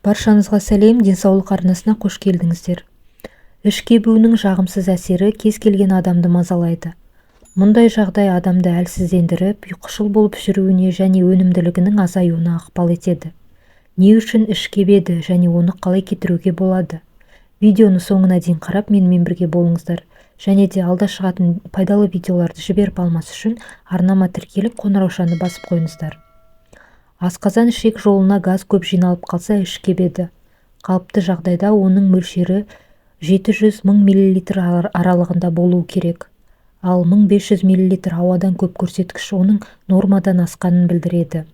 Баршаңызға сәлем, денсаулық арнасына қош келдіңіздер. Іш кебуінің жағымсыз әсері кез келген адамды мазалайды. Мұндай жағдай адамды әлсіздендіріп, ұйқышыл болып жүруіне және өнімділігінің азаюына ықпал етеді. Не үшін іш кебеді және оны қалай кетіруге болады? Видеоны соңына дейін қарап, менімен бірге болыңыздар. Және де алда шығатын пайдалы видеоларды жіберіп алмас үшін арнама тіркеліп, қоңыраушаны басып қойыңыздар. Асқазан ішек жолына газ көп жиналып қалса іш кебеді. Қалыпты жағдайда оның мөлшері 700-1000 мл аралығында болуы керек. Ал 1500 мл ауадан көп көрсеткіш оның нормадан асқанын білдіреді.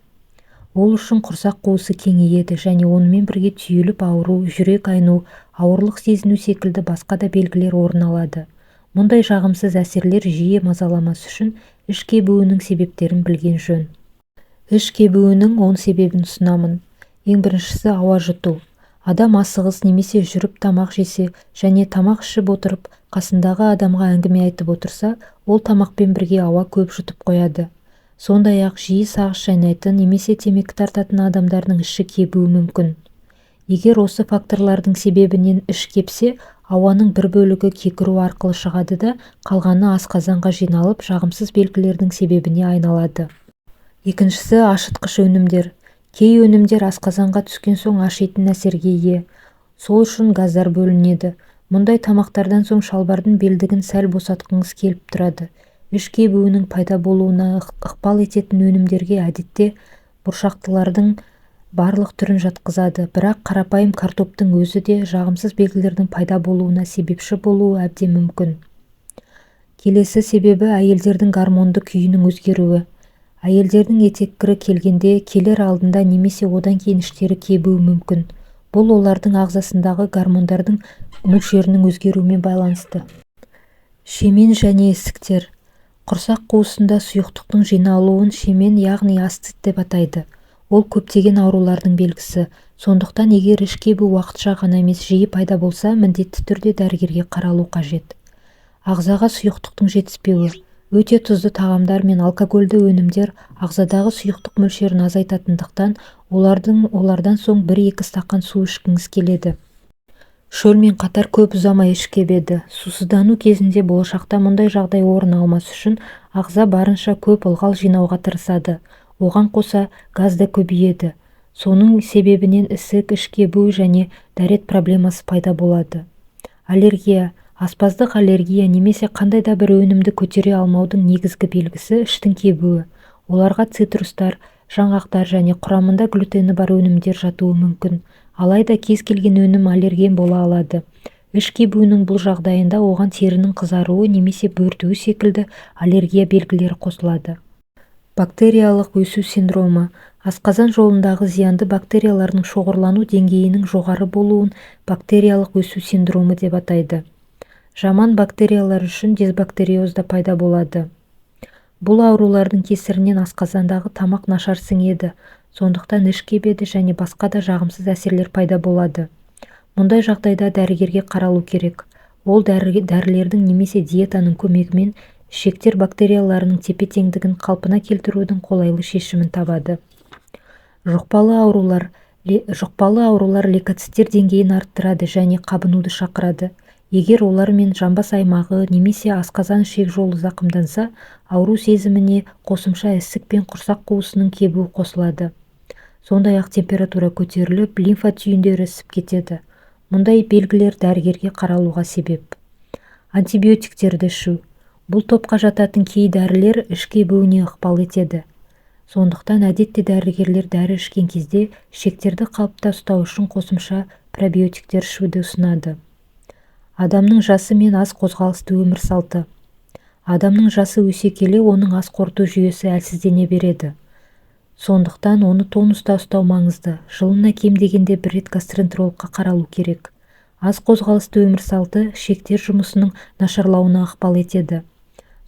Ол үшін құрсақ қуысы кеңейеді және онымен бірге түйіліп ауыру, жүрек айну, ауырлық сезіну секілді басқа да белгілер орын алады. Мұндай жағымсыз әсерлер жиі мазаламас үшін іш кебуінің себептерін білген жөн. Іш кебуінің 10 себебін ұсынамын. Ең біріншісі ауа жұту. Адам асығыс немесе жүріп тамақ жесе және тамақ ішіп отырып, қасындағы адамға әңгіме айтып отырса, ол тамақпен бірге ауа көп жұтып қояды. Сондай-ақ жиі сағыз шайнайтын немесе темекі тартатын адамдардың іші кебуі мүмкін. Егер осы факторлардың себебінен іш кепсе, ауаның бір бөлігі кекіру арқылы шығады да, қалғаны асқазанға жиналып, жағымсыз белгілердің себебіне айналады. Екіншісі ашытқыш өнімдер. Кей өнімдер асқазанға түскен соң ашитын әсерге ие. Сол үшін газдар бөлінеді. Мұндай тамақтардан соң шалбардың белдігін сәл босатқыңыз келіп тұрады. Іш кебуінің пайда болуына ықпал ететін өнімдерге әдетте бұршақтылардың барлық түрін жатқызады, бірақ қарапайым картоптың өзі де жағымсыз белгілердің пайда болуына себепші болуы әбден мүмкін. Келесі себебі әйелдердің гормонды күйінің өзгеруі. Әйелдердің етеккірі келгенде, келер алдында немесе одан кейін іштері кебуі мүмкін. Бұл олардың ағзасындағы гормондардың мөлшерінің өзгеруімен байланысты. Шемен және ісіктер. Құрсақ қуысында сұйықтықтың жиналуын шемен, яғни астит деп атайды. Ол көптеген аурулардың белгісі. Сондықтан егер іш кебу уақытша ғана емес жиі пайда болса, міндетті түрде дәрігерге қаралу қажет. Ағзаға сұйықтықтың жетіспеуі. Өте тұзды тағамдар мен алкогольді өнімдер ағзадағы сұйықтық мөлшерін азайтатындықтан, олардан соң 1-2 стақан су ішкіңіз келеді. Шөлмен қатар көп ұзамай іш кебеді. Сусыздану кезінде болашақта мұндай жағдай орын алмас үшін ағза барынша көп ылғал жинауға тырысады. Оған қоса газ да көбейеді. Соның себебінен ісік, іш кебу және дәрет проблемасы пайда болады. Аллергия. Аспаздық аллергия немесе қандай да бір өнімді көтере алмаудың негізгі белгісі іштің кебуі. Оларға цитрустар, жаңғақтар және құрамында глютені бар өнімдер жатуы мүмкін. Алайда кез келген өнім аллерген бола алады. Іш кебуінің бұл жағдайында оған терінің қызаруы немесе бөртуі секілді аллергия белгілері қосылады. Бактериялық өсу синдромы. Асқазан жолындағы зиянды бактериялардың шоғырлану деңгейінің жоғары болуын бактериялық өсу синдромы деп атайды. Жаман бактериялар үшін дисбактериоз да пайда болады. Бұл аурулардың кесірінен асқазандағы тамақ нашар сіңеді, сондықтан іш кебеді және басқа да жағымсыз әсерлер пайда болады. Мұндай жағдайда дәрігерге қаралу керек. Ол дәрілердің немесе диетаның көмегімен ішектер бактерияларының тепе-теңдігін қалпына келтірудің қолайлы шешімін табады. Жұқпалы аурулар лейкоциттер деңгейін арттырады және қабынуды шақырады. Егер олармен жамбас аймағы немесе асқазан ішек жолы зақымданса, ауру сезіміне қосымша ісік пен құрсақ қуысының кебуі қосылады. Сондай-ақ температура көтеріліп, лимфа түйіндері ісіп кетеді. Мұндай белгілер дәрігерге қаралуға себеп. Антибиотиктерді ішу. Бұл топқа жататын кей дәрілер іш кебуіне ықпал етеді. Сондықтан әдетте дәрігерлер дәрі ішкен кезде ішектерді қалыпта ұстау үшін қосымша пробиотиктер ішуді ұсынады. Адамның жасы мен ас қозғалысты өмір салты. Адамның жасы өсе келе, оның ас қорыту жүйесі әлсіздене береді. Сондықтан оны тонуста ұстау маңызды. Жылына кем дегенде 1 рет гастроэнтерологқа қаралу керек. Ас қозғалысты өмір салты ішектер жұмысының нашарлауына ықпал етеді.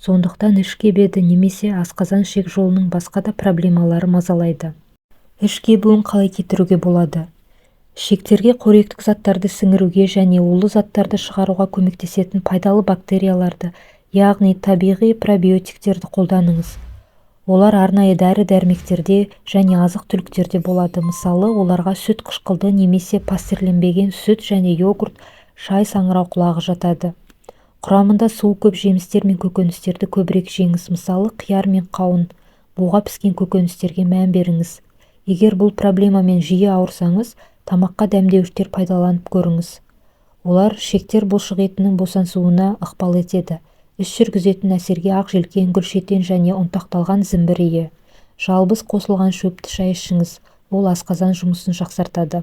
Сондықтан іш кебеді немесе асқазан ішек жолының басқа да проблемалары мазалайды. Іш кебуін қалай кетіруге болады? Ішектерге қоректік заттарды сіңіруге және улы заттарды шығаруға көмектесетін пайдалы бактерияларды, яғни табиғи пробиотиктерді қолданыңыз. Олар арнайы дәрі-дәрмектерде және азық-түліктерде болады. Мысалы, оларға сүт қышқылды немесе пастерленбеген сүт және йогурт, шай, саңырауқұлағы жатады. Құрамында суы көп жемістер мен көкөністерді көбірек жеңіз. Мысалы, қияр мен қауын, буға піскен көкөністерге мән беріңіз. Егер бұл проблемамен жиі ауырсаңыз, тамаққа дәмдеуіштер пайдаланып көріңіз. Олар шектер бұлшық етінің босаңсуына ықпал етеді. Іш жүргізетін әсерге ақ желкен, гүлшетен және ұнтақталған зімбірие. Жалбыз қосылған шөпті шай ішіңіз. Ол асқазан жұмысын жақсартады.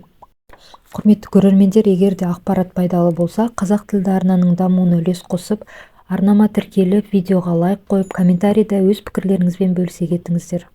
Құрметті көрермендер, егер де ақпарат пайдалы болса, қазақ тілді арнаның дамуына үлес қосып, арнама тіркеліп, видеоға лайк қойып, комментарийда өз пікірлеріңізбен бөлісе кетіңіздер.